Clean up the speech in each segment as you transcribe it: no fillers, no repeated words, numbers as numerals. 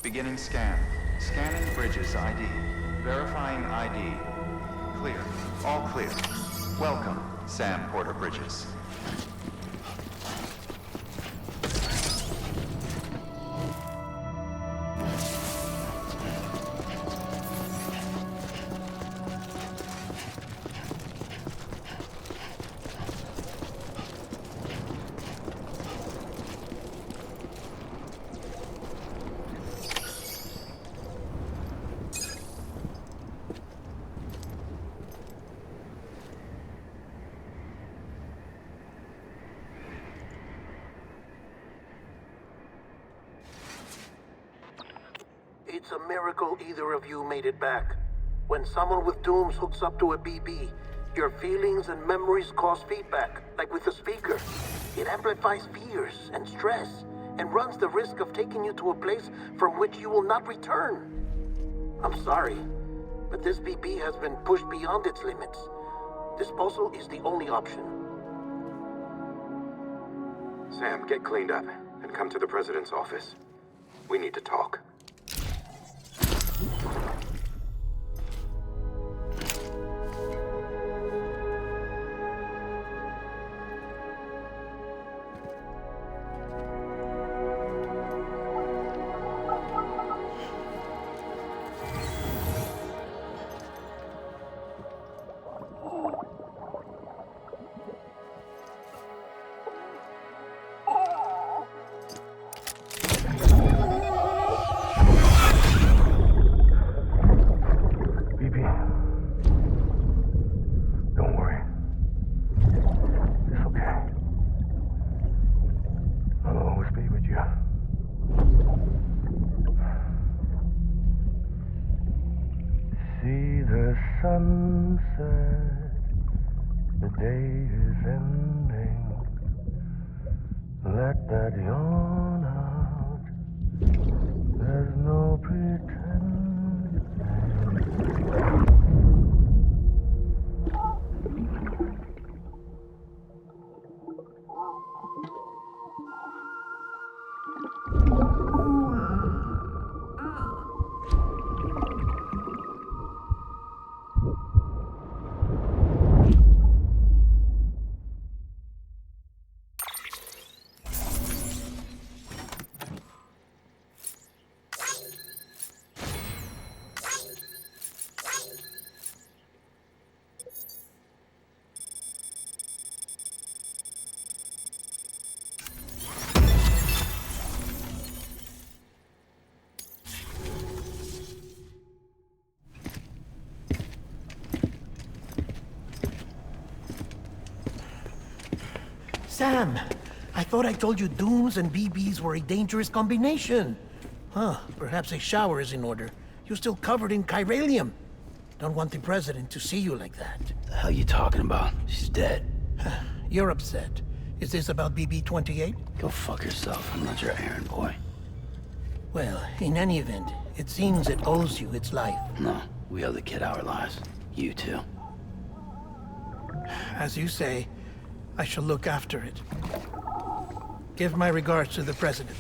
Beginning scan. Scanning bridges ID. Verifying ID. Clear. All clear. Welcome, Sam Porter Bridges. It's a miracle either of you made it back. When someone with dooms hooks up to a BB, your feelings and memories cause feedback, like with a speaker. It amplifies fears and stress, and runs the risk of taking you to a place from which you will not return. I'm sorry, but this BB has been pushed beyond its limits. Disposal is the only option. Sam, get cleaned up and come to the President's office. We need to talk. Sunset, the day is ending. Let that yawn out. There's no pretending. Sam, I thought I told you dooms and BBs were a dangerous combination. Huh, perhaps a shower is in order. You're still covered in chiralium. Don't want the President to see you like that. The hell you talking about? She's dead. You're upset. Is this about BB-28? Go fuck yourself. I'm not your errand boy. Well, in any event, it seems it owes you its life. No, we owe the kid our lives. You too. As you say, I shall look after it. Give my regards to the President.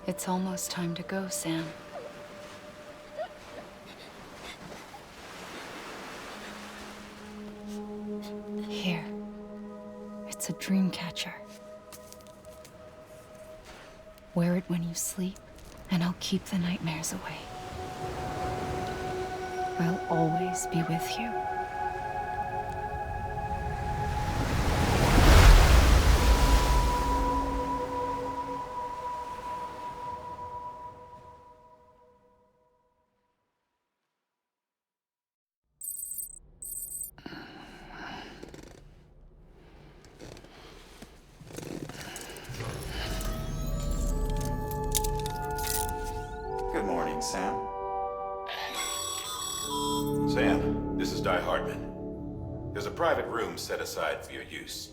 It's almost time to go, Sam. Here. It's a dream catcher. Wear it when you sleep, and I'll keep the nightmares away. I'll always be with you. morning, Sam. Sam, this is Di Hartman. There's a private room set aside for your use.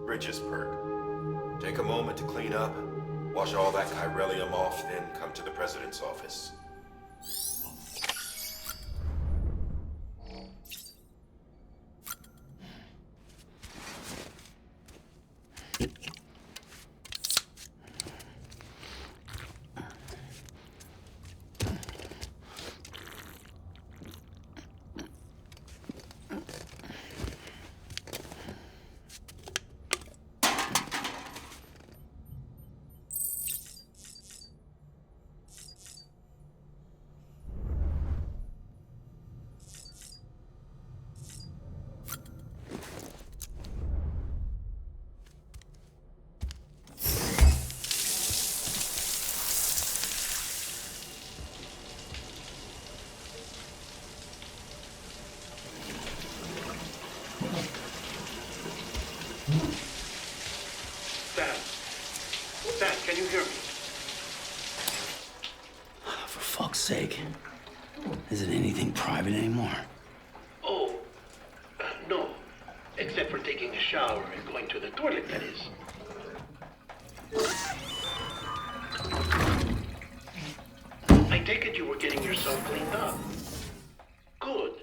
Bridges perk. Take a moment to clean up, wash all that chiralium off, then come to the president's office. Sam, can you hear me? For fuck's sake. Isn't anything private anymore? Oh, no. Except for taking a shower and going to the toilet, that is. I take it you were getting yourself cleaned up. Good.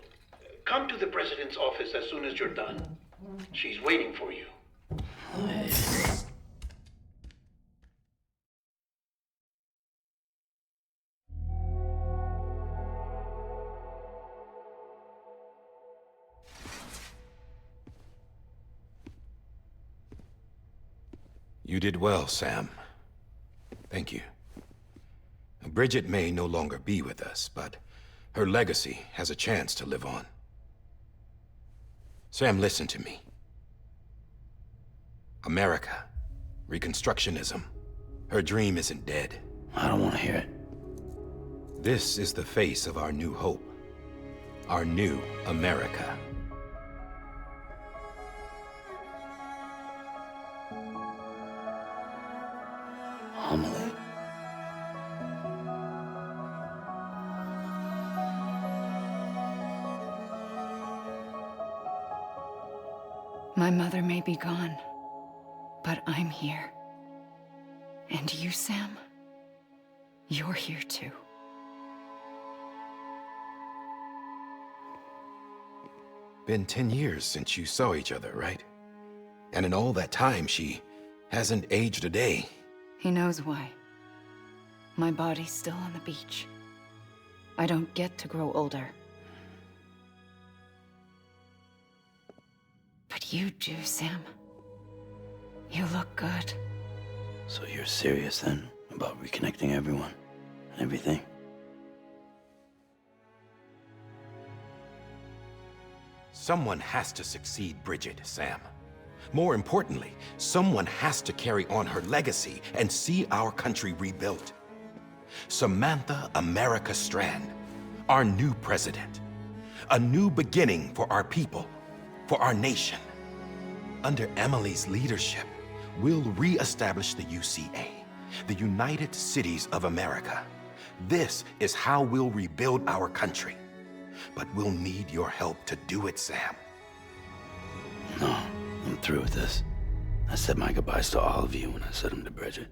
Come to the president's office as soon as you're done. She's waiting for you. You did well, Sam. Thank you. Bridget may no longer be with us, but her legacy has a chance to live on. Sam, listen to me. America, Reconstructionism, her dream isn't dead. I don't want to hear it. This is the face of our new hope. Our new America. Homily. My mother may be gone, but I'm here. And you, Sam? You're here too. Been 10 years since you saw each other, right? And in all that time, she hasn't aged a day. He knows why. My body's still on the beach. I don't get to grow older. But you do, Sam. You look good. So you're serious then about reconnecting everyone and everything? Someone has to succeed Bridget, Sam. More importantly, someone has to carry on her legacy and see our country rebuilt. Samantha America Strand, our new president. A new beginning for our people, for our nation. Under Emily's leadership, we'll re-establish the UCA, the United Cities of America. This is how we'll rebuild our country. But we'll need your help to do it, Sam. No, I'm through with this. I said my goodbyes to all of you when I said them to Bridget.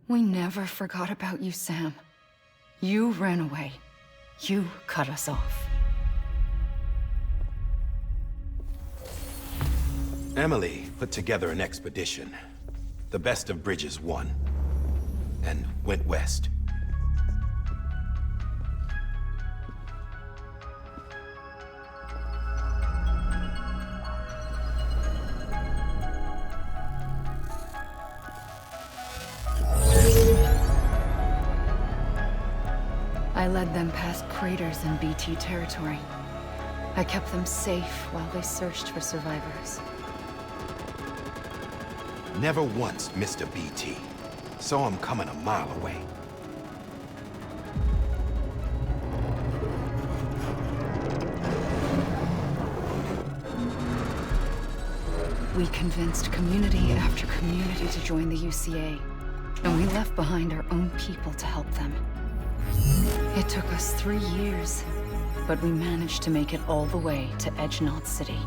We never forgot about you, Sam. You ran away. You cut us off. Emily put together an expedition. The best of Bridges won, and went west. I led them past craters in BT territory. I kept them safe while they searched for survivors. Never once missed a BT. Saw him coming a mile away. We convinced community after community to join the UCA. And we left behind our own people to help them. It took us 3 years, but we managed to make it all the way to Edgenot City.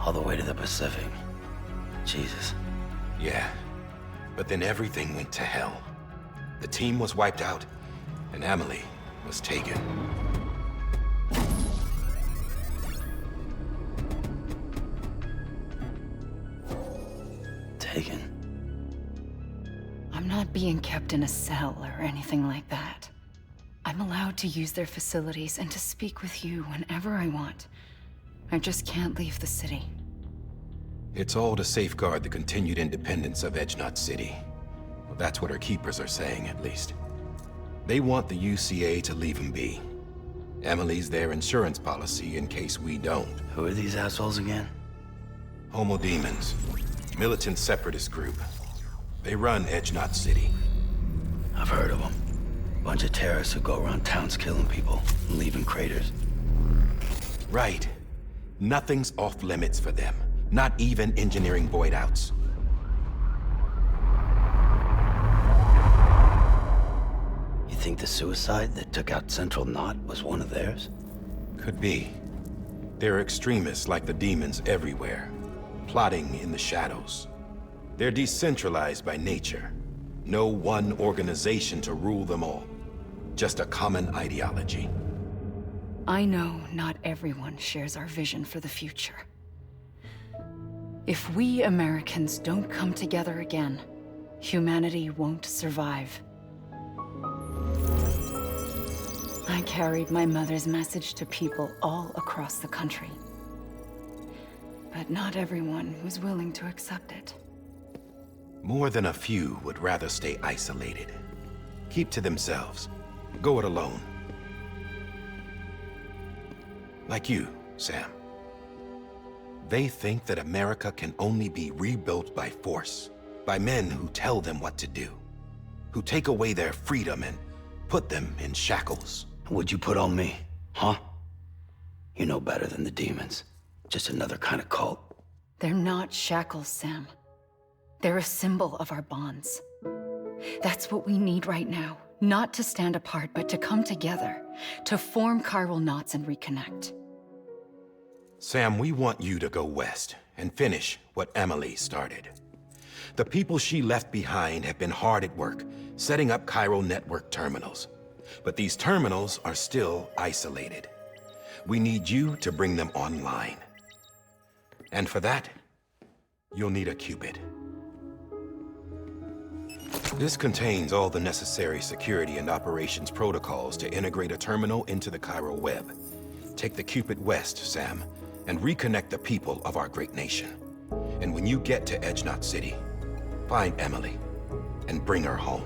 All the way to the Pacific. Jesus. Yeah, but then everything went to hell. The team was wiped out, and Emily was taken. Taken? I'm not being kept in a cell or anything like that. I'm allowed to use their facilities and to speak with you whenever I want. I just can't leave the city. It's all to safeguard the continued independence of Edgenot City. Well, that's what our keepers are saying, at least. They want the UCA to leave them be. Emily's their insurance policy in case we don't. Who are these assholes again? Homo Demons. Militant separatist group. They run Edgenot City. I've heard of them. Bunch of terrorists who go around towns killing people and leaving craters. Right. Nothing's off limits for them. Not even engineering void outs. You think the suicide that took out Central Knot was one of theirs? Could be. There are extremists like the demons everywhere, plotting in the shadows. They're decentralized by nature. No one organization to rule them all. Just a common ideology. I know not everyone shares our vision for the future. If we Americans don't come together again, humanity won't survive. I carried my mother's message to people all across the country. But not everyone was willing to accept it. More than a few would rather stay isolated. Keep to themselves. Go it alone. Like you, Sam. They think that America can only be rebuilt by force, by men who tell them what to do, who take away their freedom and put them in shackles. What'd you put on me, huh? You know better than the demons. Just another kind of cult. They're not shackles, Sam. They're a symbol of our bonds. That's what we need right now. Not to stand apart, but to come together, to form chiral knots and reconnect. Sam, we want you to go west and finish what Emily started. The people she left behind have been hard at work, setting up chiral network terminals. But these terminals are still isolated. We need you to bring them online. And for that, you'll need a qubit. This contains all the necessary security and operations protocols to integrate a terminal into the chiral web. Take the qubit west, Sam, and reconnect the people of our great nation. And when you get to Edgenot City, find Emily and bring her home.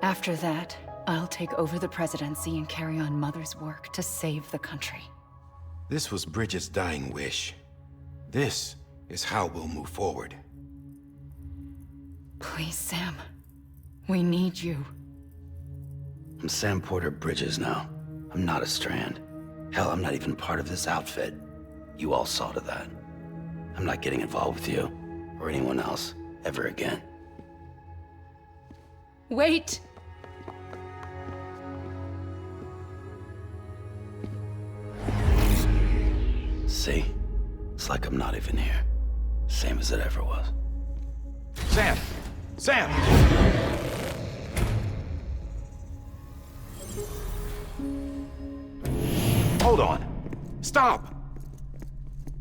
After that, I'll take over the presidency and carry on Mother's work to save the country. This was Bridget's dying wish. This is how we'll move forward. Please, Sam. We need you. I'm Sam Porter Bridges now. I'm not a Strand. Hell, I'm not even part of this outfit. You all saw to that. I'm not getting involved with you, or anyone else, ever again. Wait! See? It's like I'm not even here. Same as it ever was. Sam! Sam! Hold on. Stop!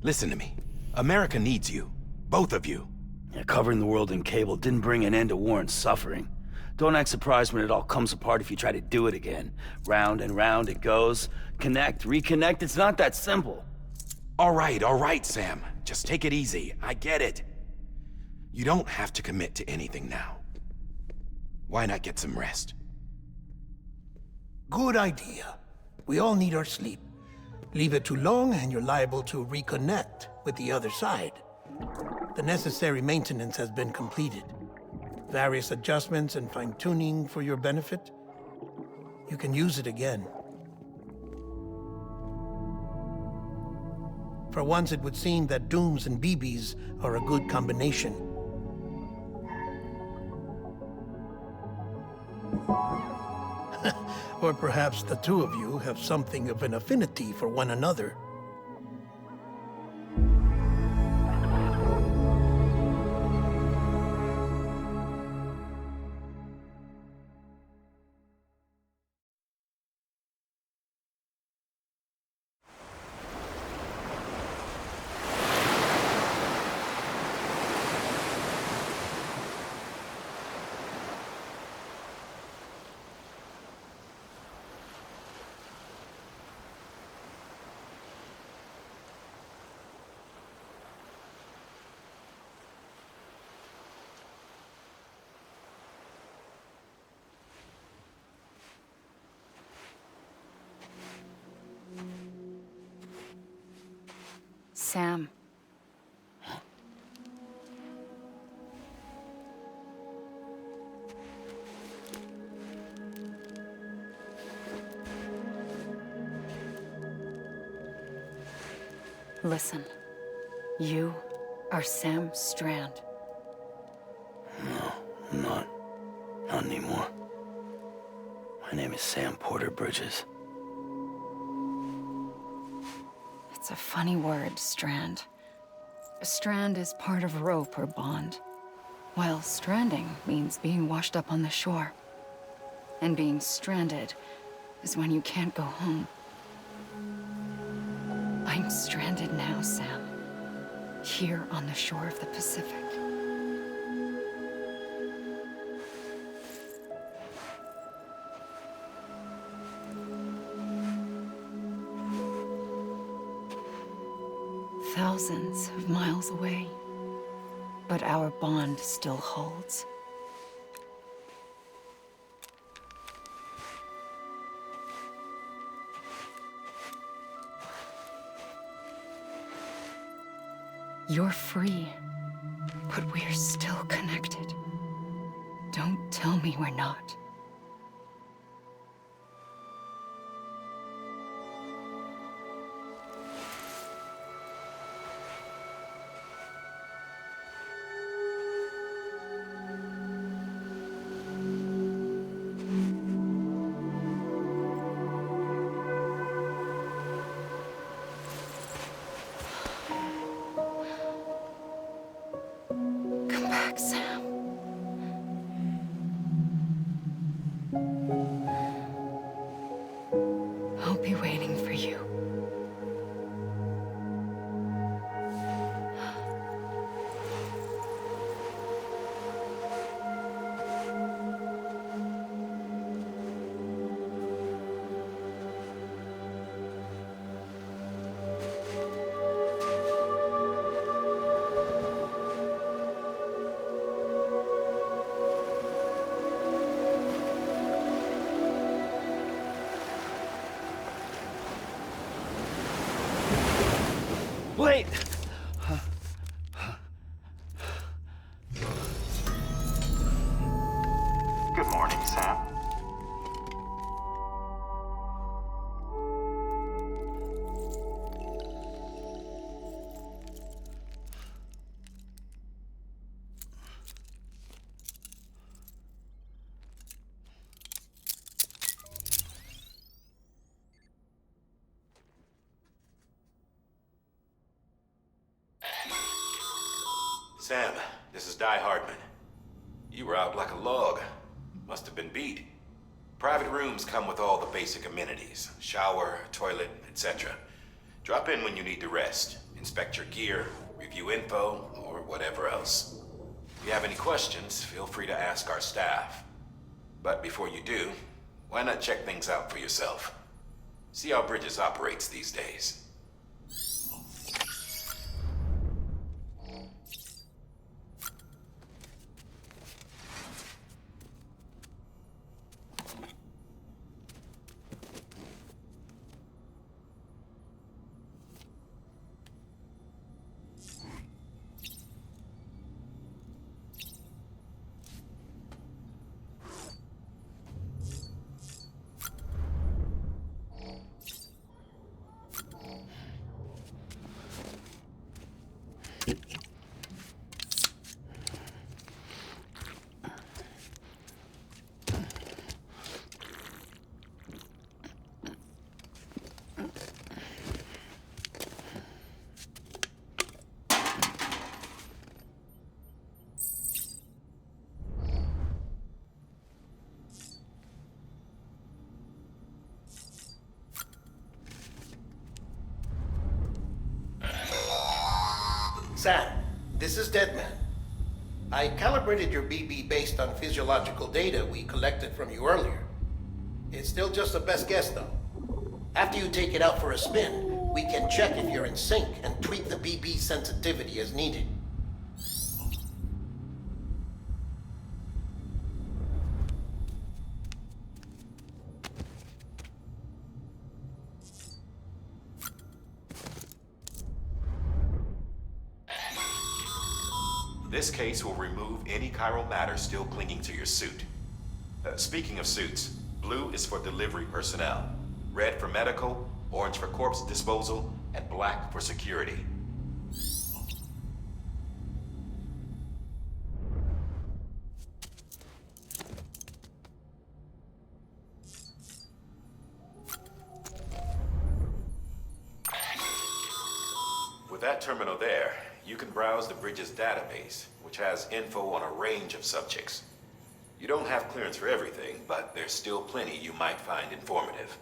Listen to me. America needs you. Both of you. Yeah, covering the world in cable didn't bring an end to war and suffering. Don't act surprised when it all comes apart if you try to do it again. Round and round it goes. Connect, reconnect, it's not that simple. All right, Sam. Just take it easy. I get it. You don't have to commit to anything now. Why not get some rest? Good idea. We all need our sleep. Leave it too long and you're liable to reconnect with the other side. The necessary maintenance has been completed. Various adjustments and fine-tuning for your benefit. You can use it again. For once, it would seem that Dooms and BBs are a good combination. Or perhaps the two of you have something of an affinity for one another. Sam. Listen. You are Sam Strand. No, I'm not. Not anymore. My name is Sam Porter Bridges. It's a funny word, Strand. A strand is part of rope or bond, while stranding means being washed up on the shore. And being stranded is when you can't go home. I'm stranded now, Sam. Here on the shore of the Pacific. Thousands of miles away, but our bond still holds. You're free, but we're still connected. Don't tell me we're not. Sam. I'll be waiting for you. Wait! Good morning, Sam. Sam, this is Di Hardman. You were out like a log. Must have been beat. Private rooms come with all the basic amenities. Shower, toilet, etc. Drop in when you need to rest. Inspect your gear, review info, or whatever else. If you have any questions, feel free to ask our staff. But before you do, why not check things out for yourself? See how Bridges operates these days. Sam, this is Deadman. I calibrated your BB based on physiological data we collected from you earlier. It's still just a best guess, though. After you take it out for a spin, we can check if you're in sync and tweak the BB sensitivity as needed. This case will remove any chiral matter still clinging to your suit. Speaking of suits, blue is for delivery personnel, red for medical, orange for corpse disposal, and black for security. With that terminal there, you can browse the bridge's database, which has info on a range of subjects. You don't have clearance for everything, but there's still plenty you might find informative.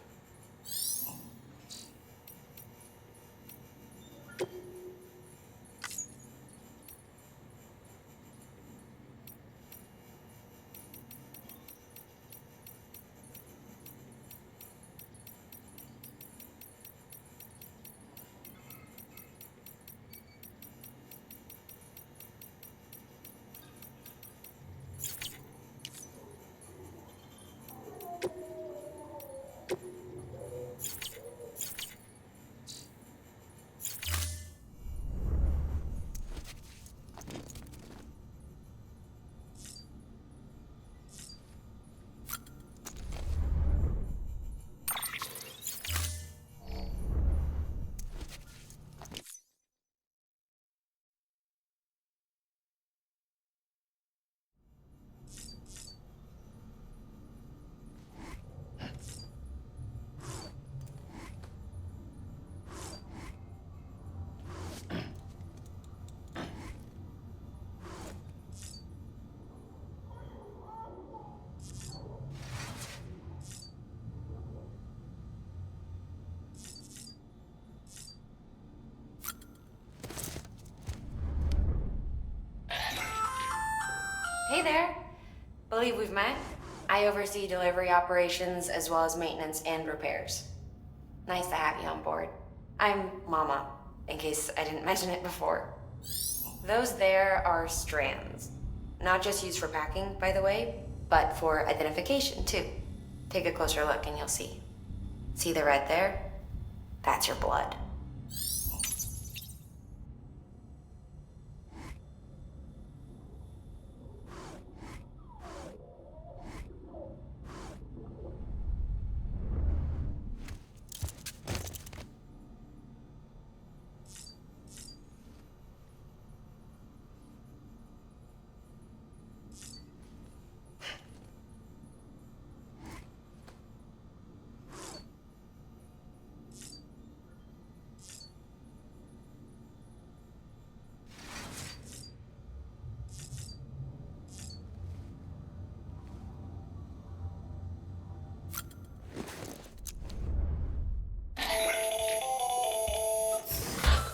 Hey there. Believe we've met? I oversee delivery operations as well as maintenance and repairs. Nice to have you on board. I'm Mama, in case I didn't mention it before. Those there are strands. Not just used for packing, by the way, but for identification too. Take a closer look and you'll see. See the red there? That's your blood.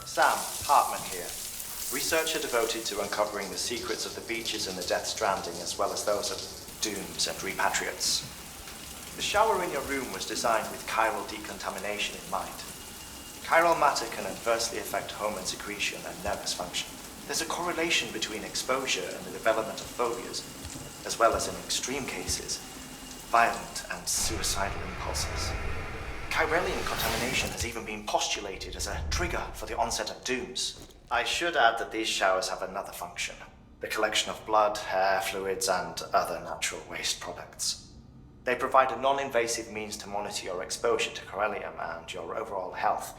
Sam, Hartman here. Researcher devoted to uncovering the secrets of the beaches and the Death Stranding, as well as those of dooms and repatriates. The shower in your room was designed with chiral decontamination in mind. Chiral matter can adversely affect hormone secretion and nervous function. There's a correlation between exposure and the development of phobias, as well as in extreme cases, violent and suicidal impulses. Chiralian contamination has even been postulated as a trigger for the onset of dooms. I should add that these showers have another function: the collection of blood, hair, fluids, and other natural waste products. They provide a non-invasive means to monitor your exposure to chiralium and your overall health.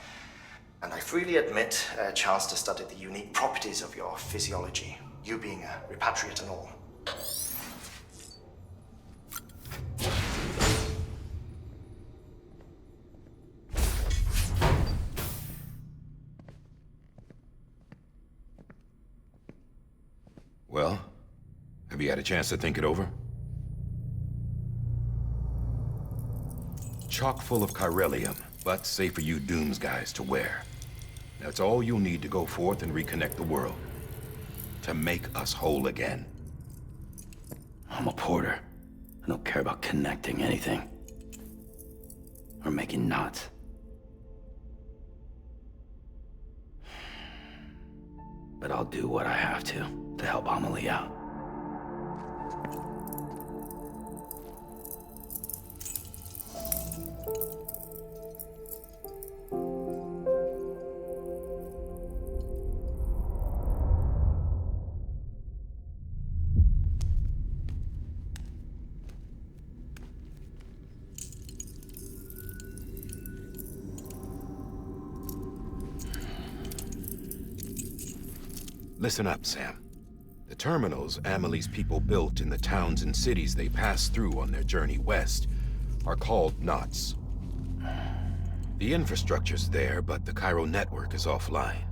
And I freely admit a chance to study the unique properties of your physiology, you being a repatriate and all. Well, have you had a chance to think it over? Chock full of chiralium, but safe for you Dooms guys to wear. That's all you'll need to go forth and reconnect the world. To make us whole again. I'm a porter. I don't care about connecting anything. Or making knots. But I'll do what I have to help Amelie out. Listen up, Sam. The terminals Amelie's people built in the towns and cities they passed through on their journey west are called knots. The infrastructure's there, but the Cairo network is offline.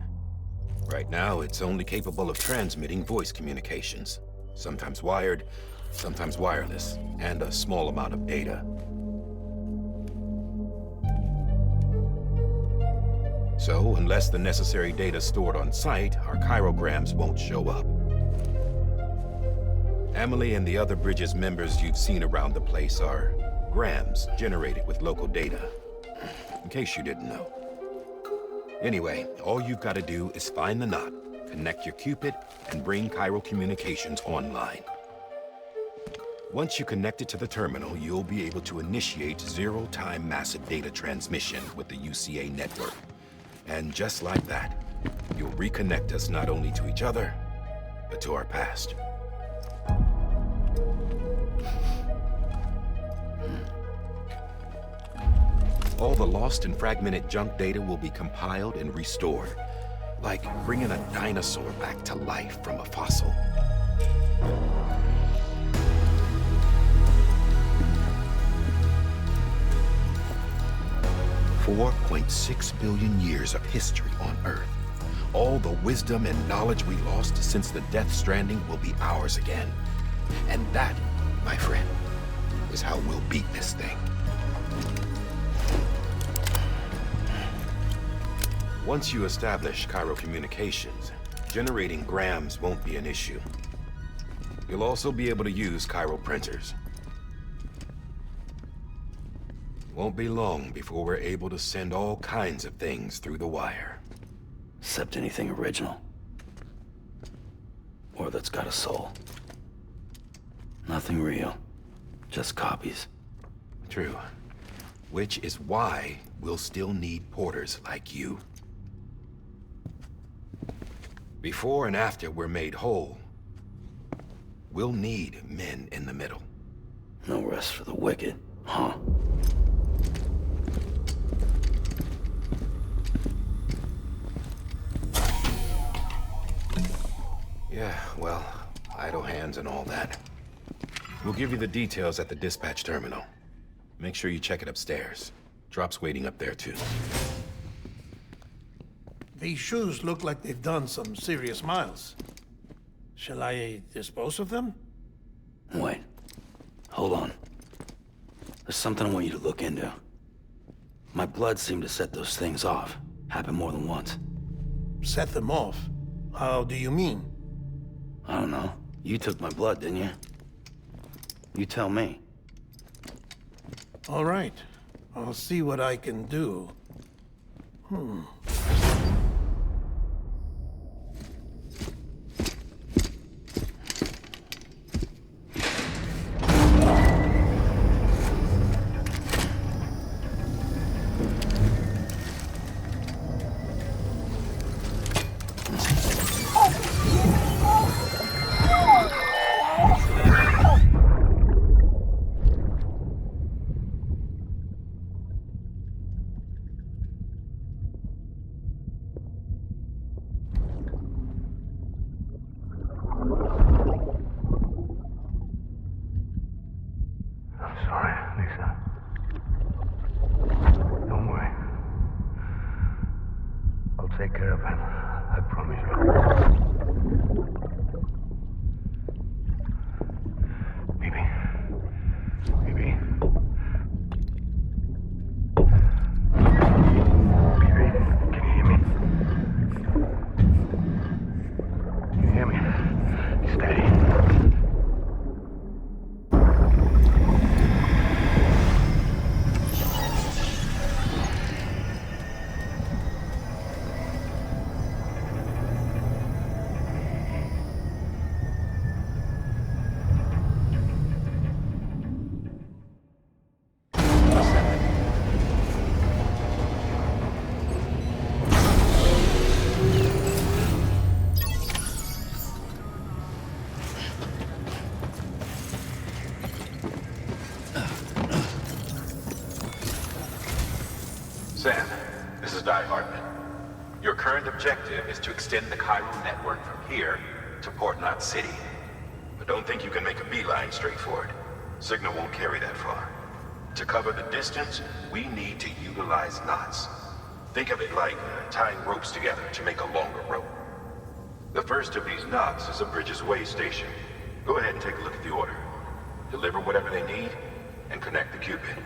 Right now, it's only capable of transmitting voice communications, sometimes wired, sometimes wireless, and a small amount of data. So, unless the necessary data is stored on site, our chirograms won't show up. Amelie and the other Bridges members you've seen around the place are grams generated with local data, in case you didn't know. Anyway, all you've got to do is find the knot, connect your Cupid, and bring Cairo communications online. Once you connect it to the terminal, you'll be able to initiate zero-time massive data transmission with the UCA network. And just like that, you'll reconnect us not only to each other, but to our past. All the lost and fragmented junk data will be compiled and restored, like bringing a dinosaur back to life from a fossil. $4.6 billion years of history on Earth. All the wisdom and knowledge we lost since the Death Stranding will be ours again. And that, my friend, is how we'll beat this thing. Once you establish Cairo communications, generating grams won't be an issue. You'll also be able to use Cairo printers. Won't be long before we're able to send all kinds of things through the wire. Except anything original. Or that's got a soul. Nothing real. Just copies. True. Which is why we'll still need porters like you. Before and after we're made whole, we'll need men in the middle. No rest for the wicked, huh? Yeah, well, idle hands and all that. We'll give you the details at the dispatch terminal. Make sure you check it upstairs. Drop's waiting up there, too. These shoes look like they've done some serious miles. Shall I dispose of them? Wait. Hold on. There's something I want you to look into. My blood seemed to set those things off. Happened more than once. Set them off? How do you mean? I don't know. You took my blood, didn't you? You tell me. All right. I'll see what I can do. Take care of him. I promise you. Baby. Baby. Baby, can you hear me? objective is to extend the Cairo network from here to Port Knot City. But don't think you can make a beeline straight for it. Signal won't carry that far. To cover the distance, we need to utilize knots. Think of it like tying ropes together to make a longer rope. The first of these knots is a Bridges Way station. Go ahead and take a look at the order. Deliver whatever they need, and connect the Cupid.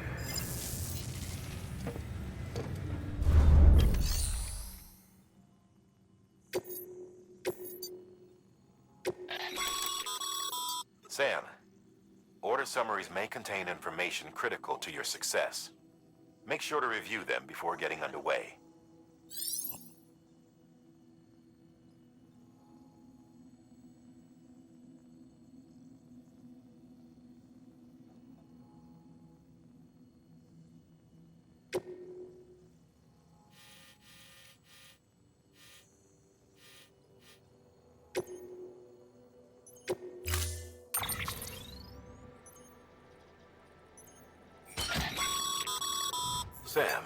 Sam, order summaries may contain information critical to your success. Make sure to review them before getting underway. Sam,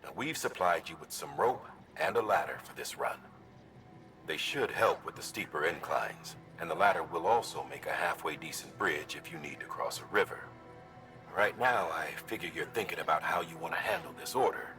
now we've supplied you with some rope and a ladder for this run. They should help with the steeper inclines, and the ladder will also make a halfway decent bridge if you need to cross a river. Right now, I figure you're thinking about how you want to handle this order.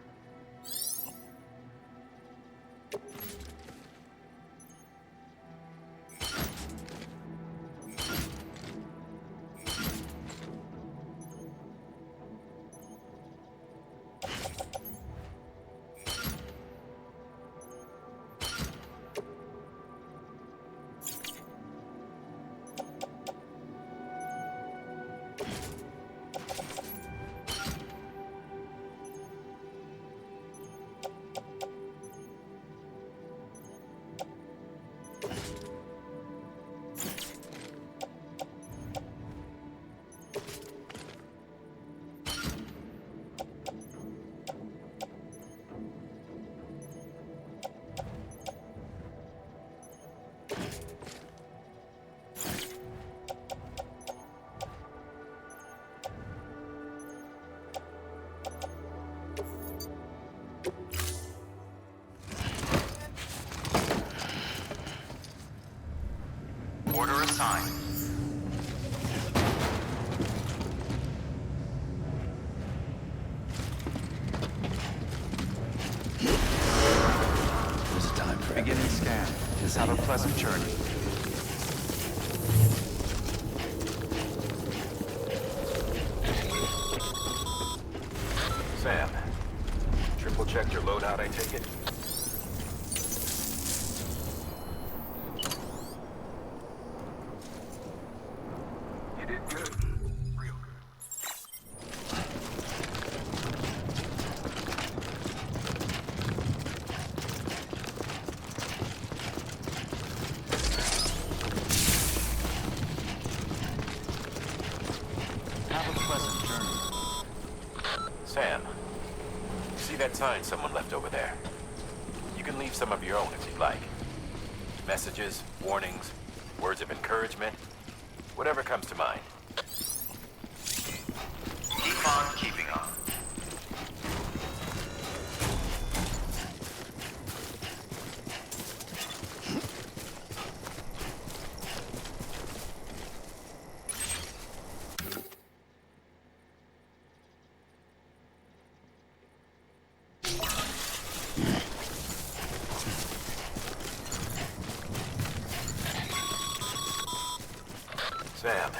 Order assigned. There's a time frame. Beginning scan. Have a pleasant journey. Sam, triple check your loadout, I take it? You did good. Real good. Have a pleasant journey. Sam, see that sign someone left over there? You can leave some of your own if you'd like. Messages, warnings, words of encouragement, whatever comes to mind. Keep on keeping on. Sam,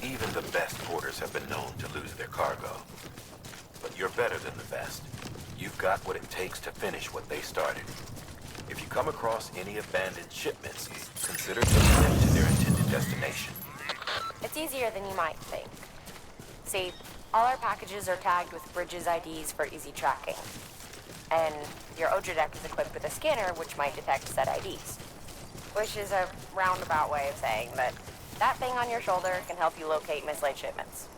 even the best porters have been known to lose their cargo. But you're better than the best. You've got what it takes to finish what they started. If you come across any abandoned shipments, consider taking them to their intended destination. It's easier than you might think. See, all our packages are tagged with Bridges IDs for easy tracking. And your Odra deck is equipped with a scanner which might detect said IDs. Which is a roundabout way of saying that that thing on your shoulder can help you locate mislaid shipments.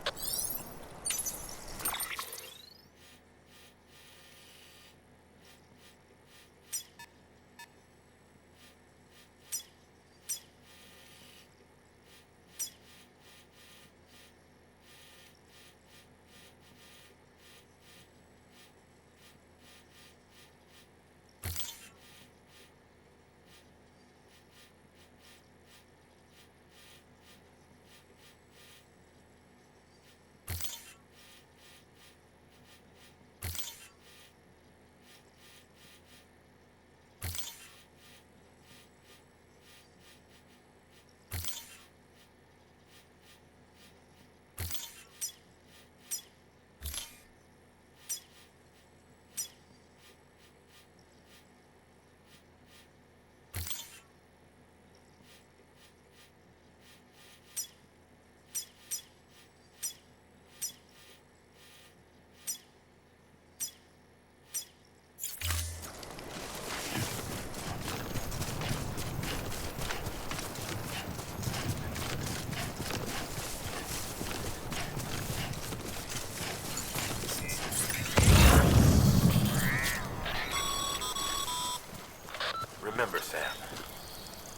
Remember, Sam,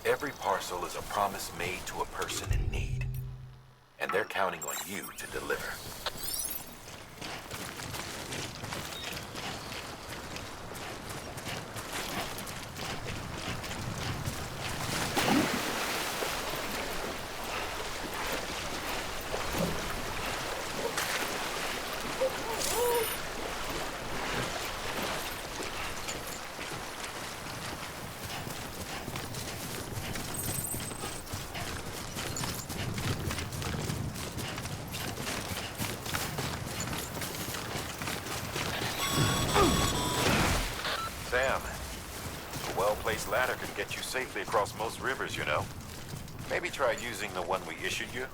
every parcel is a promise made to a person in need. And they're counting on you to deliver. Sam, a well-placed ladder can get you safely across most rivers, you know. Maybe try using the one we issued you.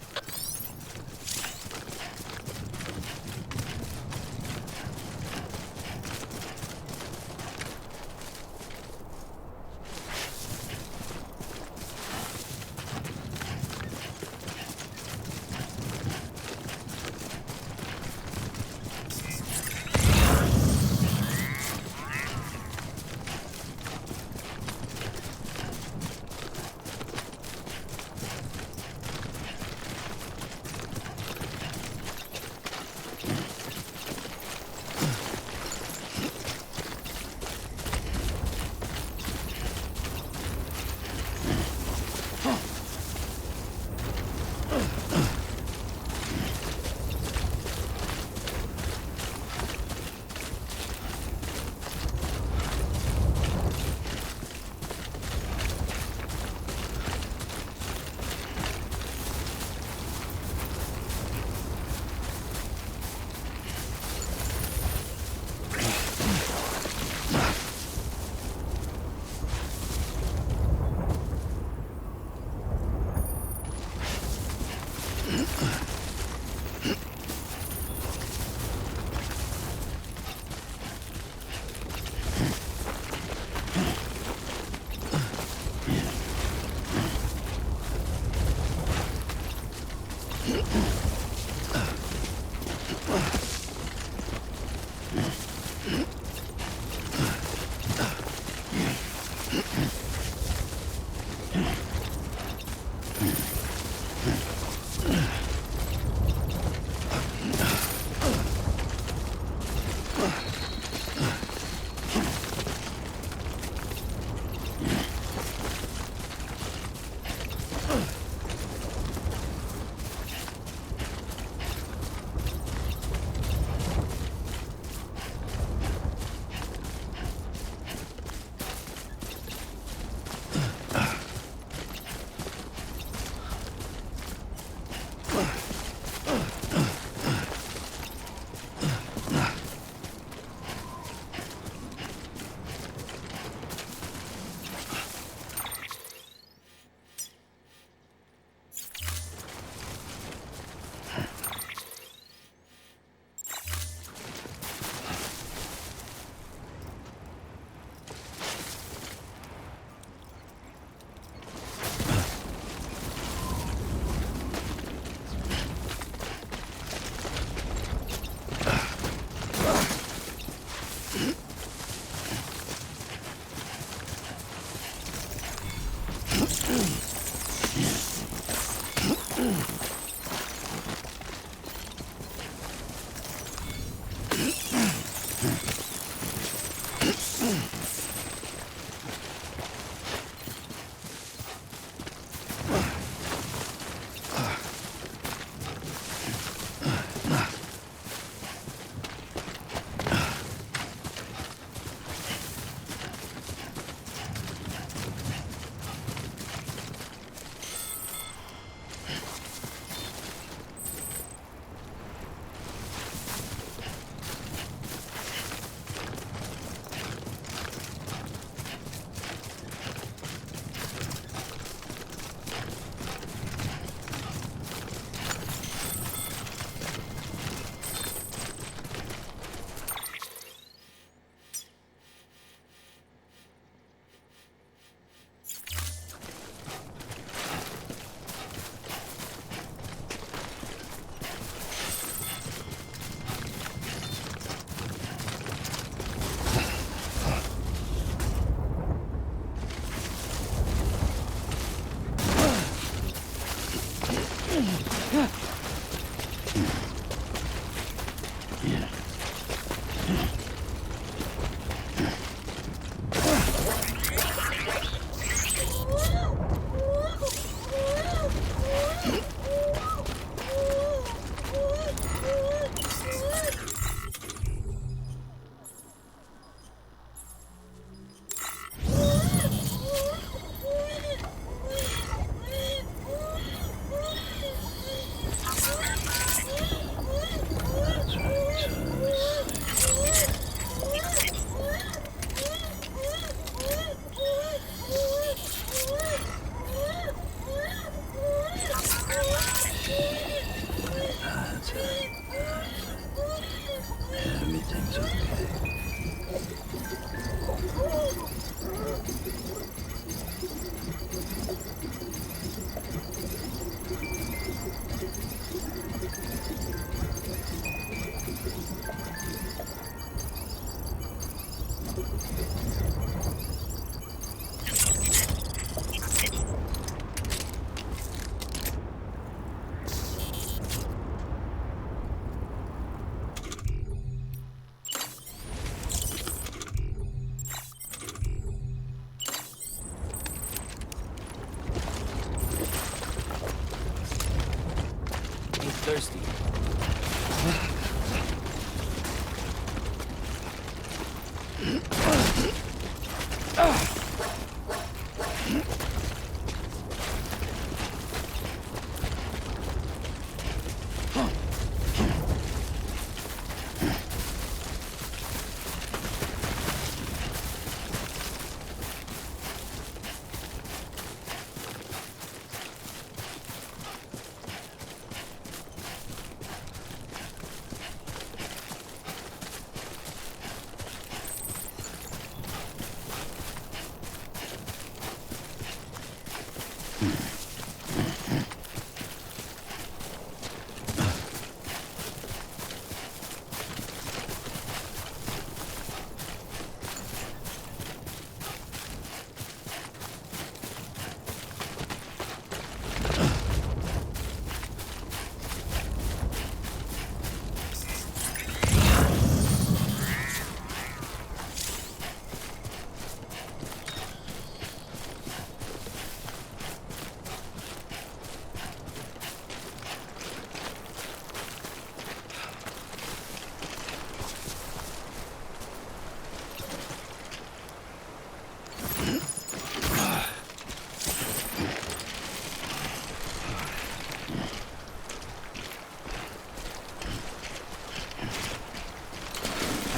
thirsty.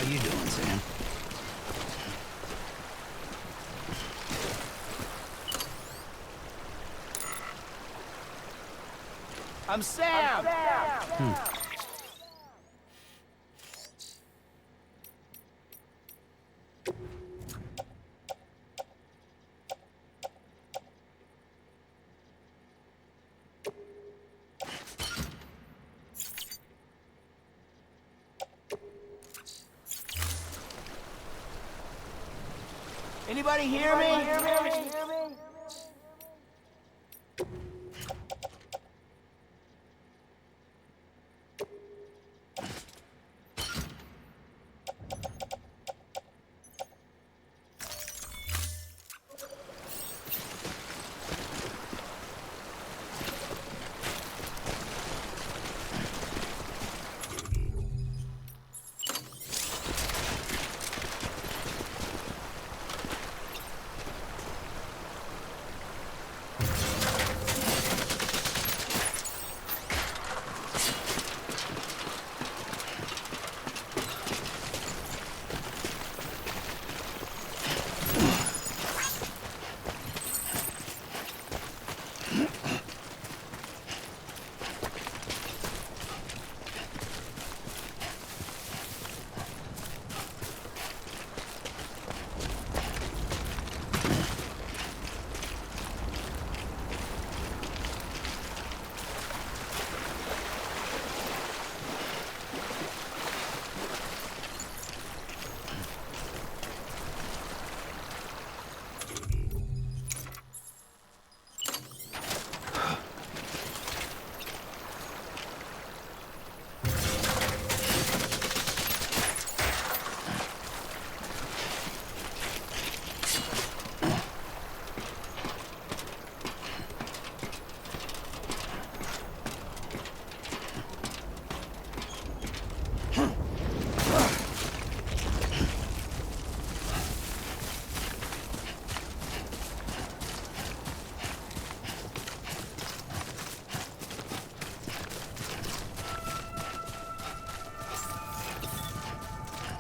How you doing, Sam? I'm Sam! Anybody hear me?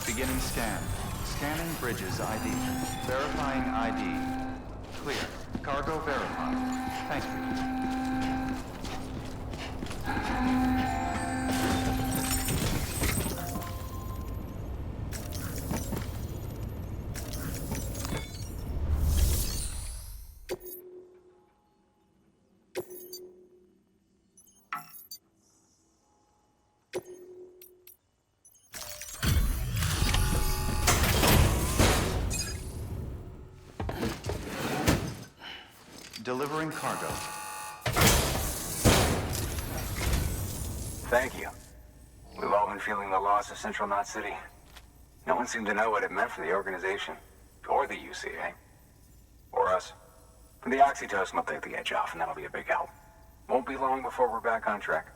Beginning scan. Scanning bridges ID. Verifying ID. Clear. Cargo verified. Thank you. Delivering cargo. Thank you. We've all been feeling the loss of Central Knot City. No one seemed to know what it meant for the organization, or the UCA, or us. The oxytocin will take the edge off, and that'll be a big help. Won't be long before we're back on track.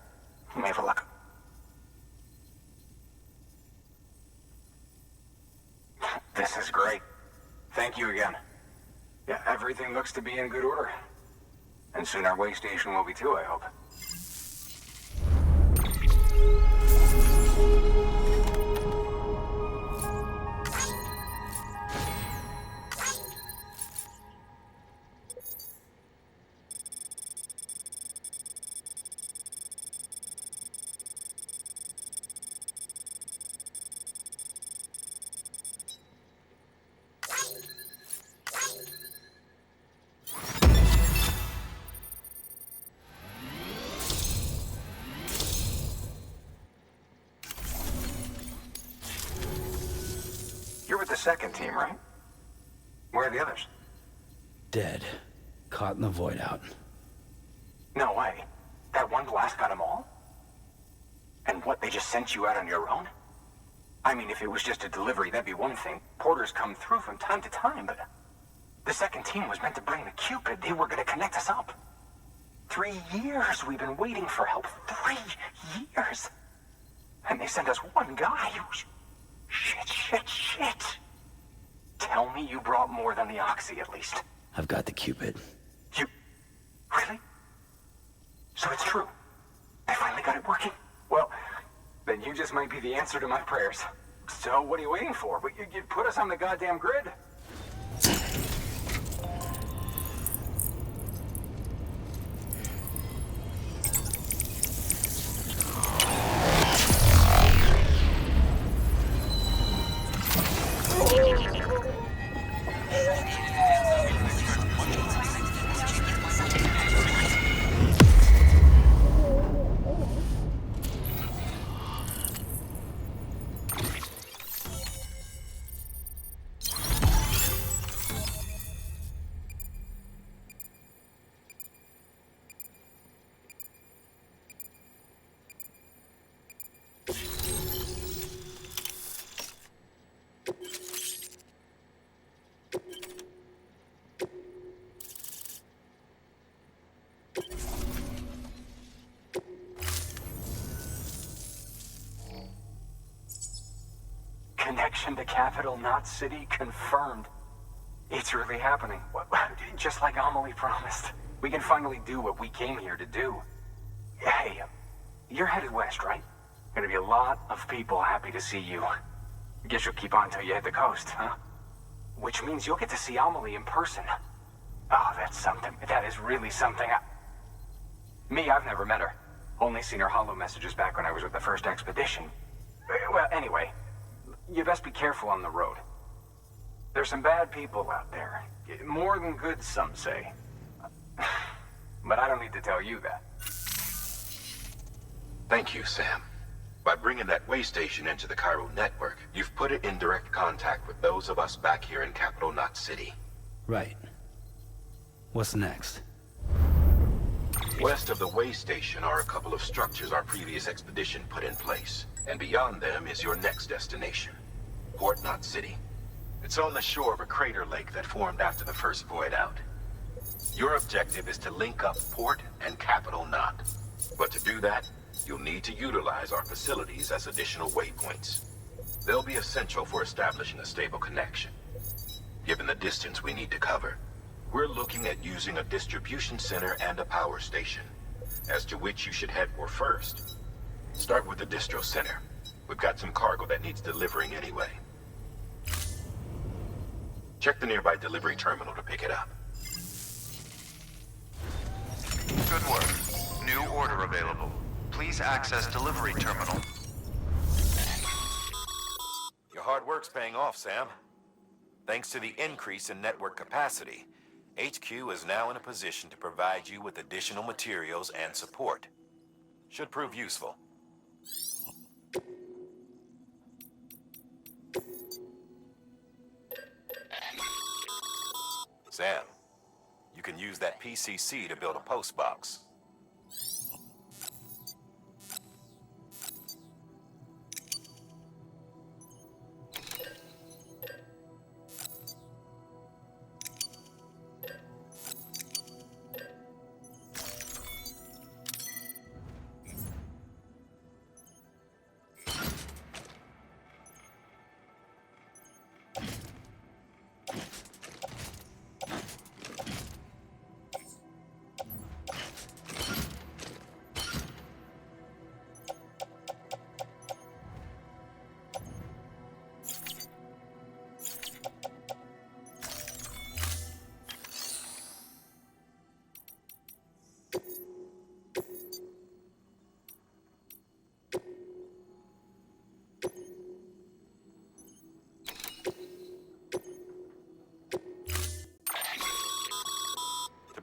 Let me have a look. This is great. Thank you again. Yeah, everything looks to be in good order. And soon our way station will be too, I hope. You're with the second team, right? Where are the others? Dead. Caught in the void out. No way. That one blast got them all? And what, they just sent you out on your own? I mean, if it was just a delivery, that'd be one thing. Porters come through from time to time, but... The second team was meant to bring the Cupid. They were gonna connect us up. 3 years we've been waiting for help. 3 years! And they sent us one guy. Shit. Tell me you brought more than the Oxy, at least. I've got the Cupid. You... Really? So it's true. They finally got it working? Well, then you just might be the answer to my prayers. So what are you waiting for? You put us on the goddamn grid. Connection to capital, not city, confirmed. It's really happening. Just like Amelie promised. We can finally do what we came here to do. Hey, you're headed west, right? Gonna be a lot of people happy to see you. Guess you'll keep on till you hit the coast, huh? Which means you'll get to see Amelie in person. Oh, that's something. That is really something. Me, I've never met her. Only seen her holo messages back when I was with the first expedition. Well, anyway, you best be careful on the road. There's some bad people out there. More than good, some say. But I don't need to tell you that. Thank you, Sam. By bringing that way station into the Cairo network, you've put it in direct contact with those of us back here in Capital Knot City. Right. What's next? West of the way station are a couple of structures our previous expedition put in place. And beyond them is your next destination, Port Knot City. It's on the shore of a crater lake that formed after the first void out. Your objective is to link up Port and Capital Knot. But to do that, you'll need to utilize our facilities as additional waypoints. They'll be essential for establishing a stable connection. Given the distance we need to cover, we're looking at using a distribution center and a power station, as to which you should head for first. Start with the Distro Center. We've got some cargo that needs delivering anyway. Check the nearby delivery terminal to pick it up. Good work. New order available. Please access delivery terminal. Your hard work's paying off, Sam. Thanks to the increase in network capacity, HQ is now in a position to provide you with additional materials and support. Should prove useful. Sam, you can use that PCC to build a post box.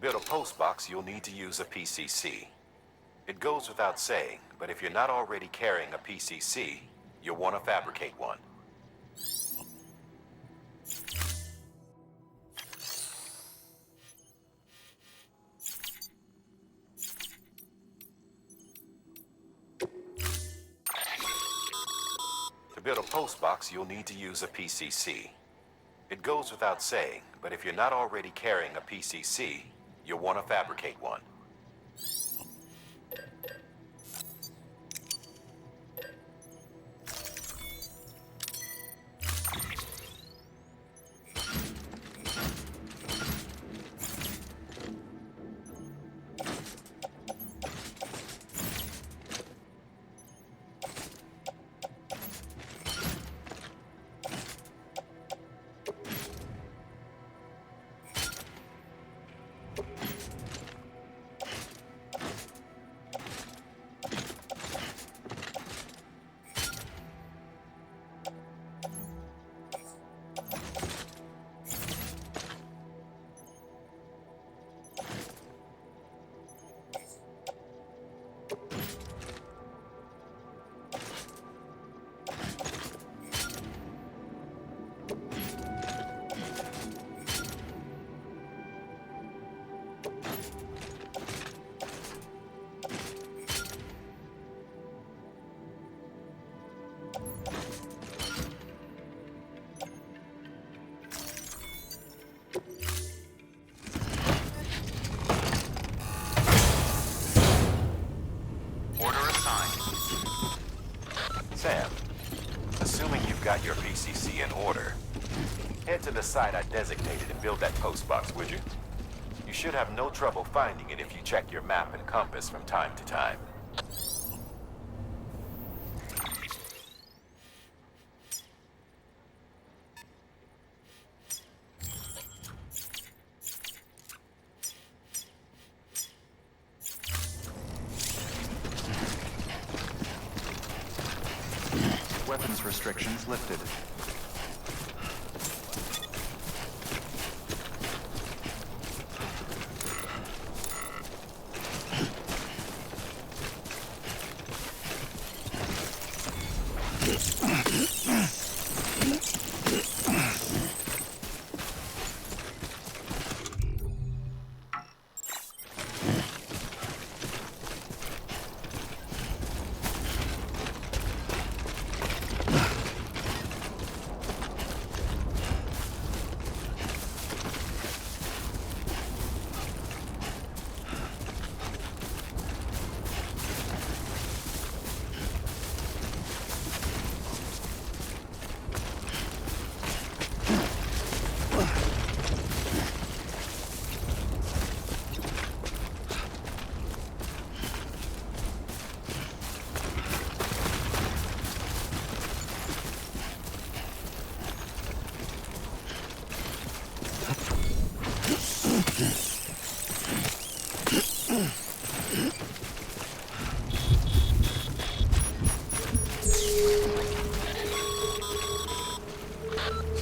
build a postbox, you'll need to use a PCC. It goes without saying, but if you're not already carrying a PCC, you'll want to fabricate one. To build a postbox, you'll need to use a PCC. It goes without saying, but if you're not already carrying a PCC, you'll want to fabricate one. Sam, assuming you've got your PCC in order, head to the site I designated and build that postbox, would you? You should have no trouble finding it if you check your map and compass from time to time. Weapons restrictions lifted.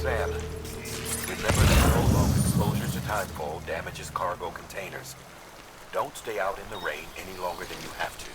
Sam, remember that prolonged exposure to timefall damages cargo containers. Don't stay out in the rain any longer than you have to.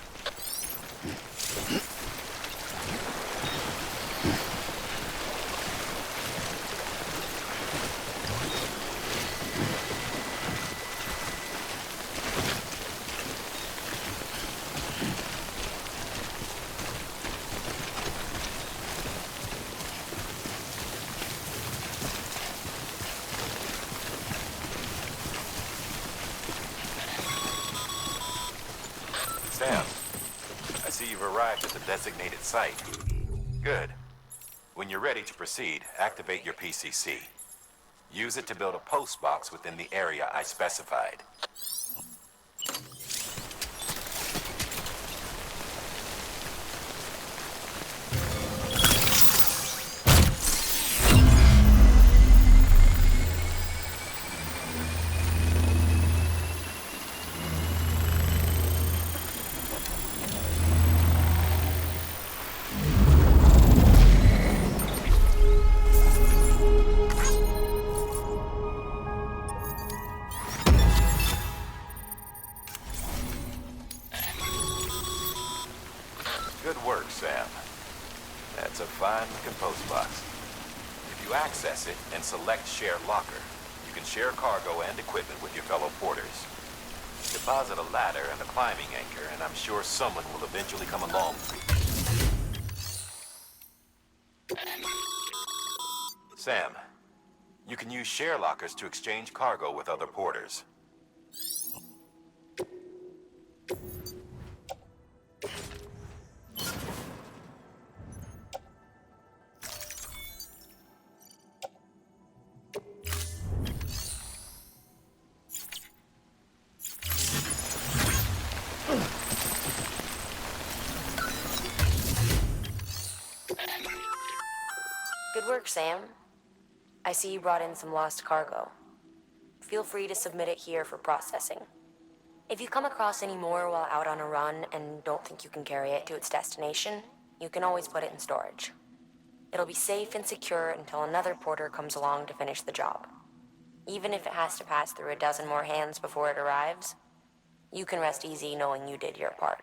Sam, I see you've arrived at the designated site. Good. When you're ready to proceed, activate your PCC. Use it to build a postbox within the area I specified. work, Sam. That's a fine-looking postbox. If you access it and select Share Locker, you can share cargo and equipment with your fellow porters. Deposit a ladder and a climbing anchor, and I'm sure someone will eventually come along. Sam, you can use share lockers to exchange cargo with other porters. Good work, Sam. I see you brought in some lost cargo. Feel free to submit it here for processing. If you come across any more while out on a run and don't think you can carry it to its destination, you can always put it in storage. It'll be safe and secure until another porter comes along to finish the job. Even if it has to pass through a dozen more hands before it arrives, you can rest easy knowing you did your part.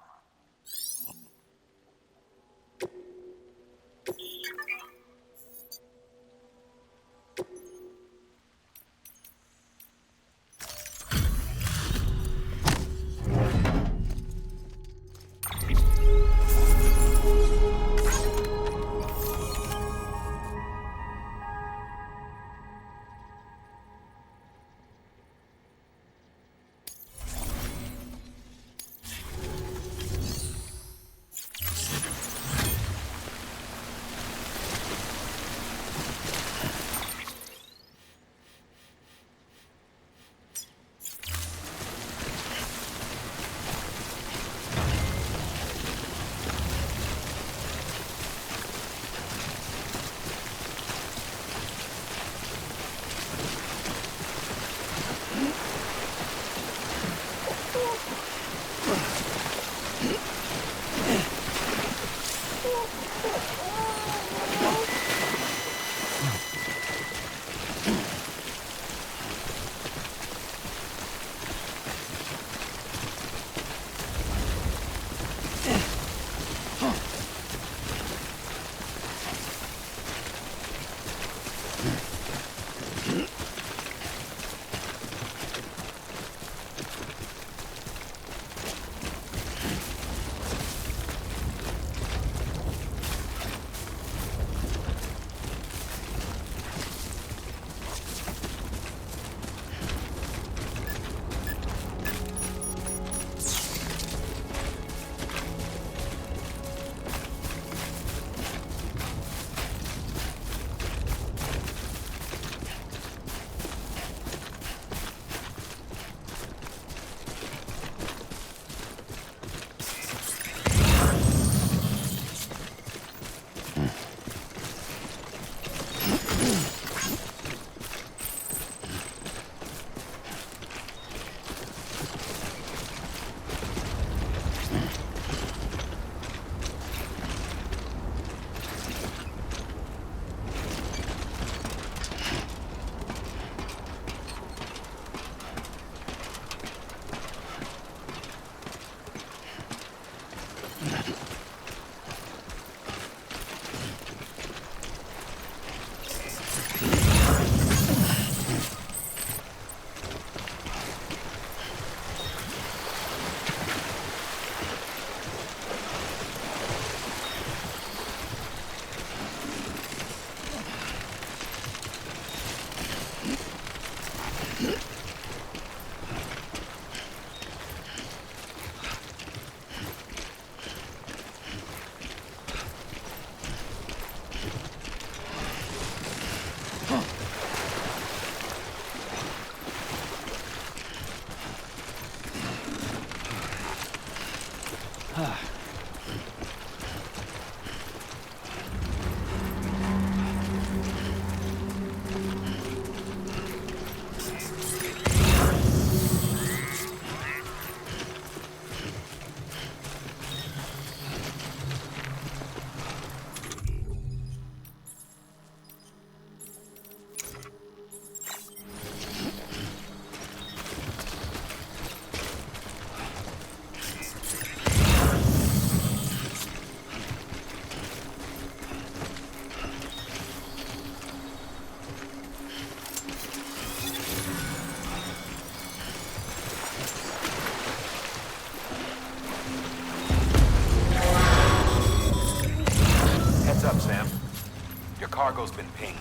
cargo's been pinged.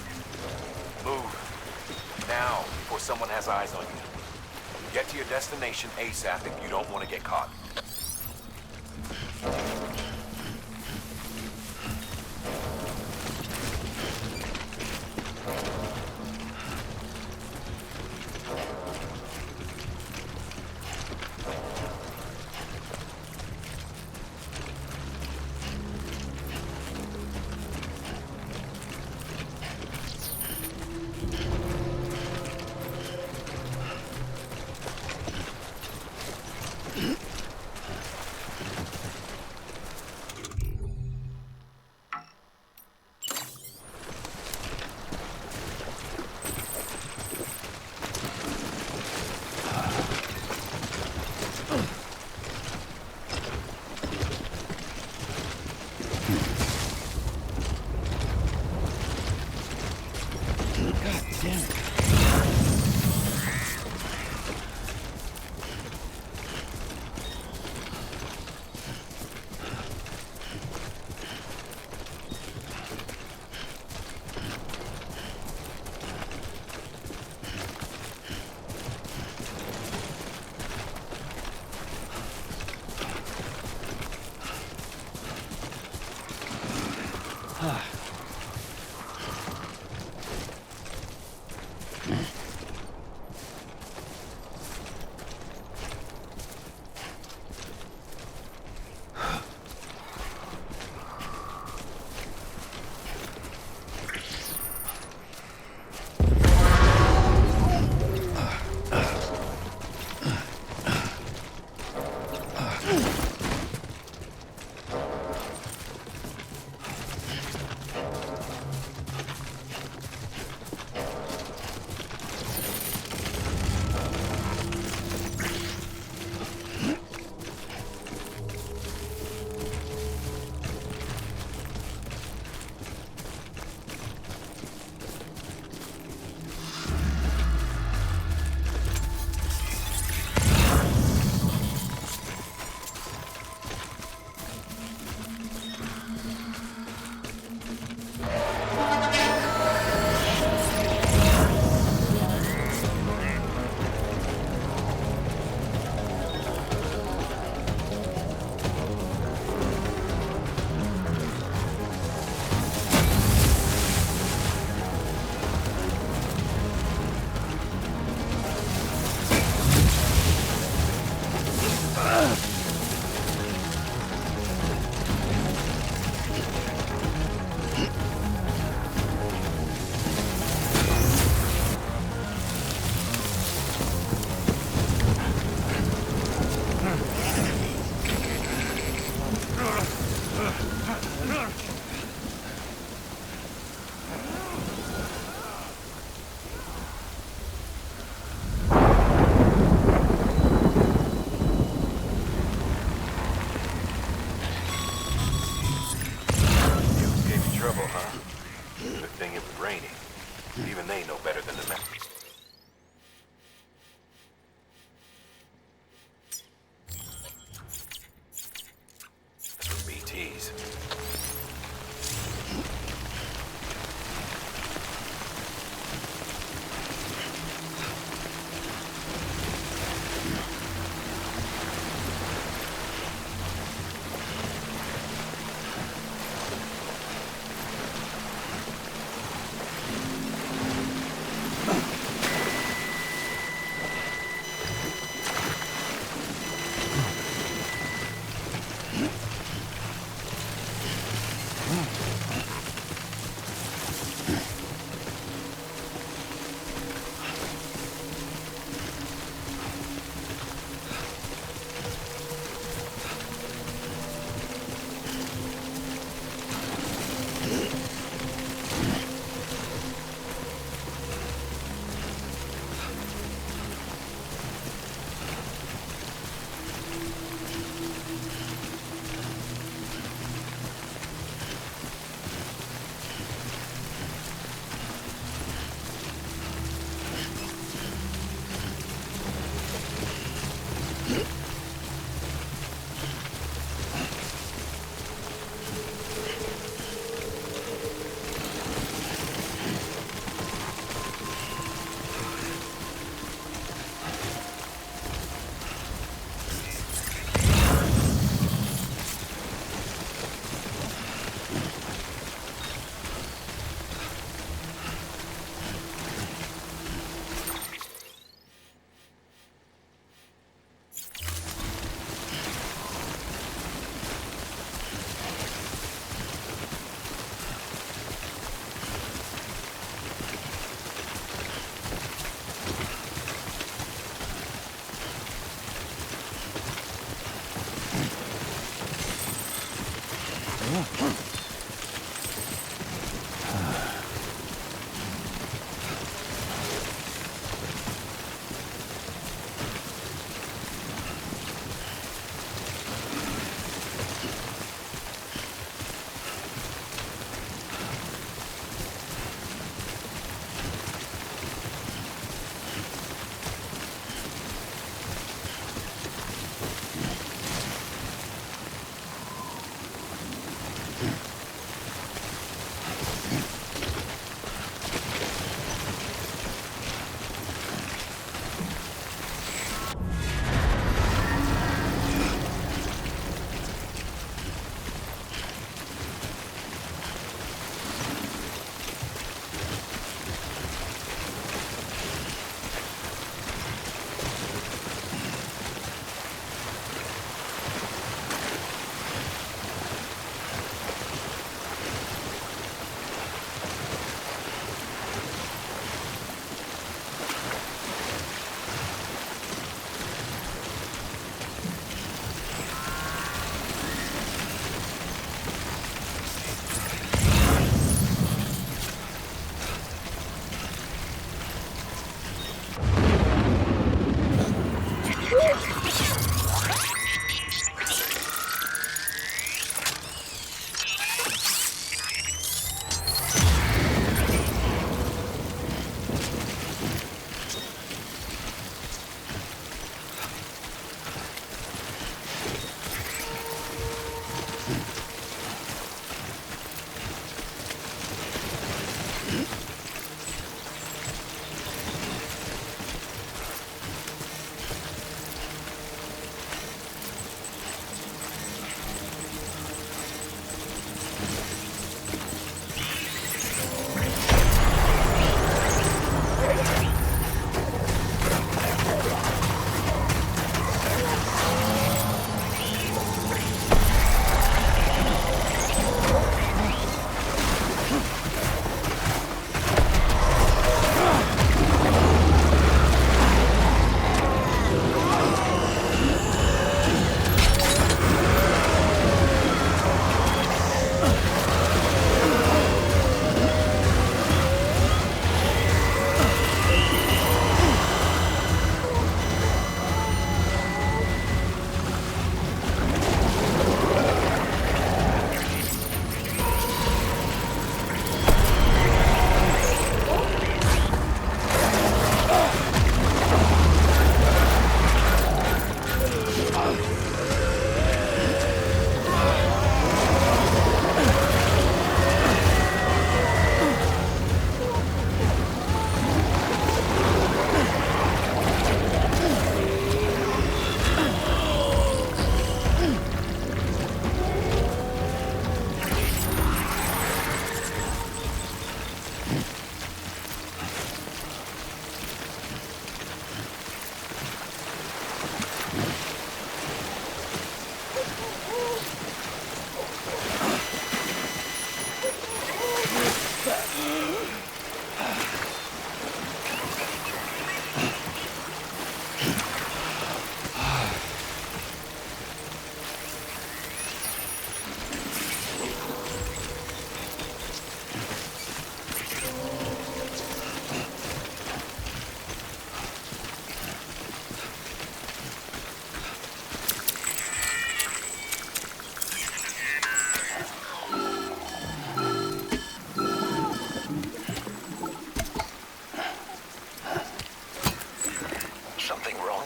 Move. Now, before someone has eyes on you. Get to your destination ASAP if you don't want to get caught.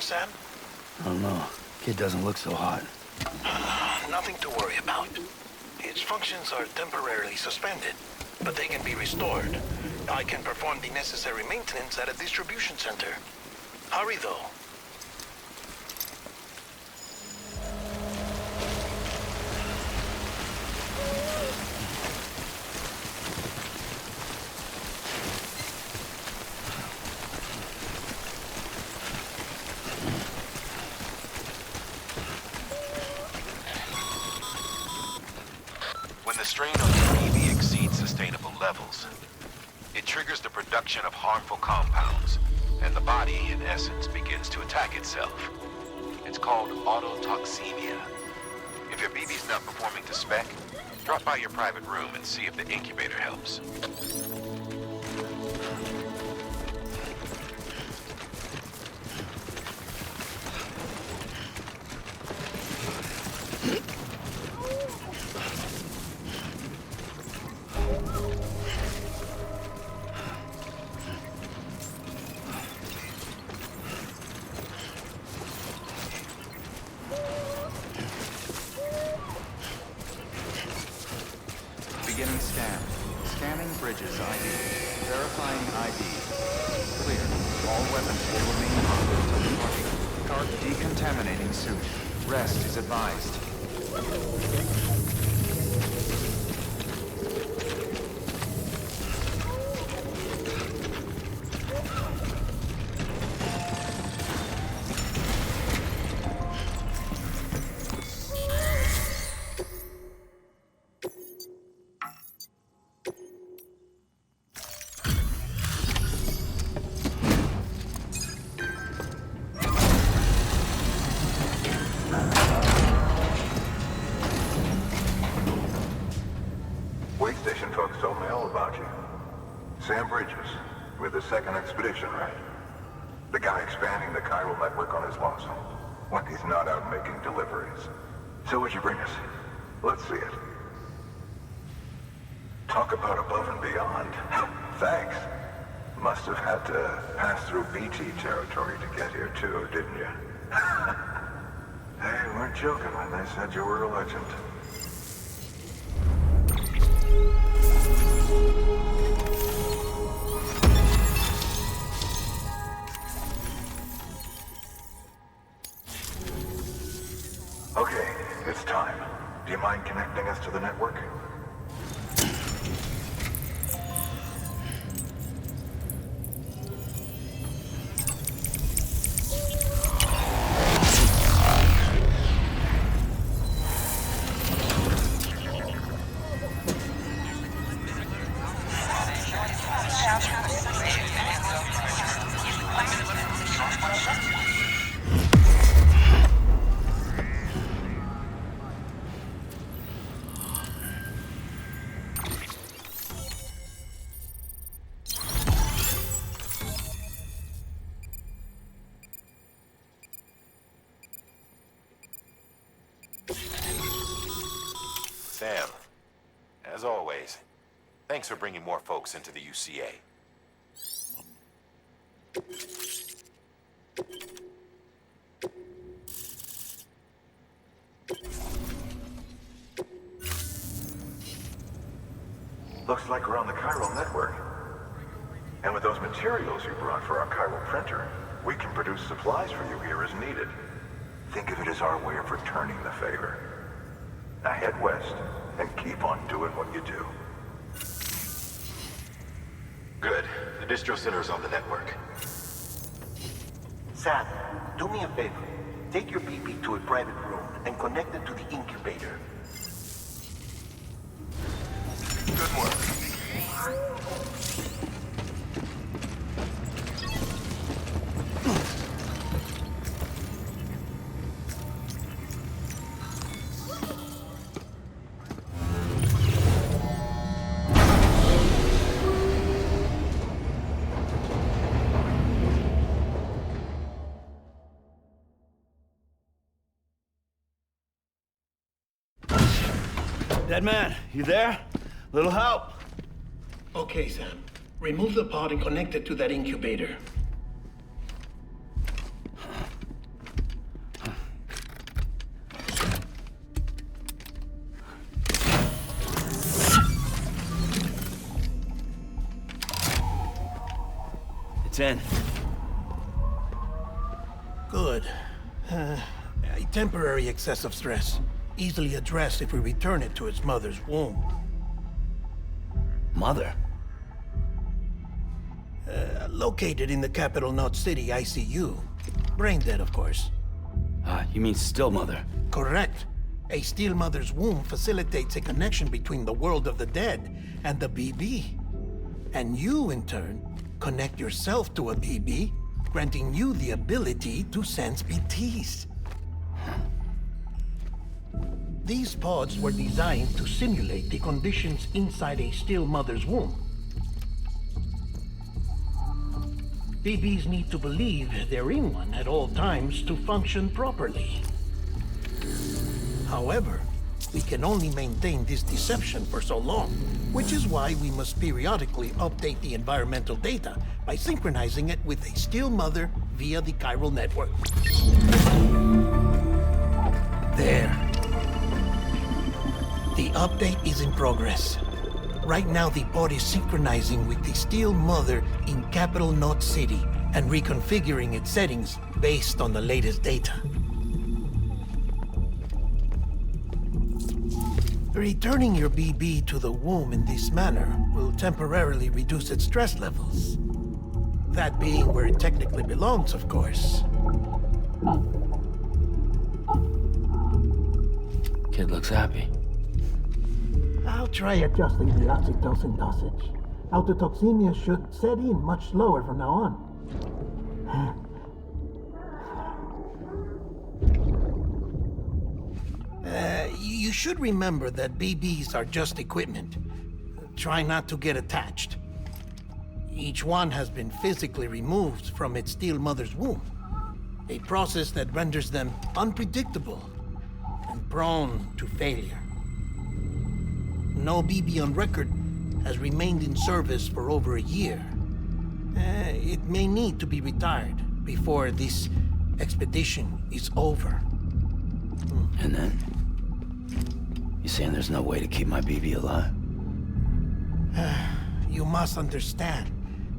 Sam? I don't know. Kid doesn't look so hot. Nothing to worry about. Its functions are temporarily suspended, but they can be restored. I can perform the necessary maintenance at a distribution center. Hurry, though. When the strain on the BB exceeds sustainable levels, it triggers the production of harmful compounds, and the body, in essence, begins to attack itself. It's called autotoxemia. If your BB's not performing to spec, drop by your private room and see if the incubator helps. Beginning scan. Scanning bridges ID. Verifying ID. Clear. All weapons will remain armed until departure. Cart decontaminating suit. Rest is advised. Sam Bridges, with the second expedition, right? The guy expanding the chiral network on his lonesome. When he's not out making deliveries. So what'd you bring us? Let's see it. Talk about above and beyond. Thanks. Must have had to pass through BT territory to get here too, didn't you? They weren't joking when they said you were a legend. Okay, it's time. Do you mind connecting us to the network? Sam, as always, thanks for bringing more folks into the UCA. Looks like we're on the chiral network. And with those materials you brought for our chiral printer, we can produce supplies for you here as needed. Think of it as our way of returning the favor. Now head west and keep on doing what you do. Good. The distro center is on the network. Sam, do me a favor. Take your BB to a private room and connect it to the incubator. Good work. Dead man, you there? Little help? Okay, Sam. Remove the pod and connect it to that incubator. It's in. Good. A temporary excessive stress. Easily addressed if we return it to its mother's womb. Mother? Located in the capital Knot City ICU. Brain dead, of course. You mean still mother? Correct. A still mother's womb facilitates a connection between the world of the dead and the BB. And you, in turn, connect yourself to a BB, granting you the ability to sense BTs. These pods were designed to simulate the conditions inside a still mother's womb. BBs need to believe they're in one at all times to function properly. However, we can only maintain this deception for so long, which is why we must periodically update the environmental data by synchronizing it with a still mother via the chiral network. There. The update is in progress. Right now, the pod is synchronizing with the still mother in Capital Knot City and reconfiguring its settings based on the latest data. Returning your BB to the womb in this manner will temporarily reduce its stress levels. That being where it technically belongs, of course. Kid looks happy. I'll try adjusting the oxytocin dosage. Autotoxemia should set in much slower from now on. You should remember that BBs are just equipment. Try not to get attached. Each one has been physically removed from its still mother's womb. A process that renders them unpredictable and prone to failure. No BB on record has remained in service for over a year. It may need to be retired before this expedition is over. And then? You saying there's no way to keep my BB alive? You must understand,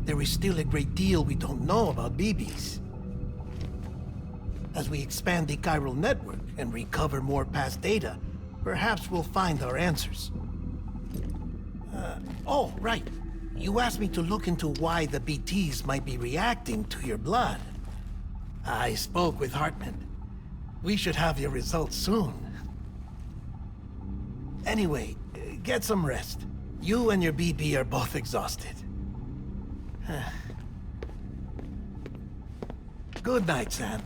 there is still a great deal we don't know about BBs. As we expand the chiral network and recover more past data, perhaps we'll find our answers. Oh, right. You asked me to look into why the BTs might be reacting to your blood. I spoke with Hartman. We should have your results soon. Anyway, get some rest. You and your BB are both exhausted. Good night, Sam.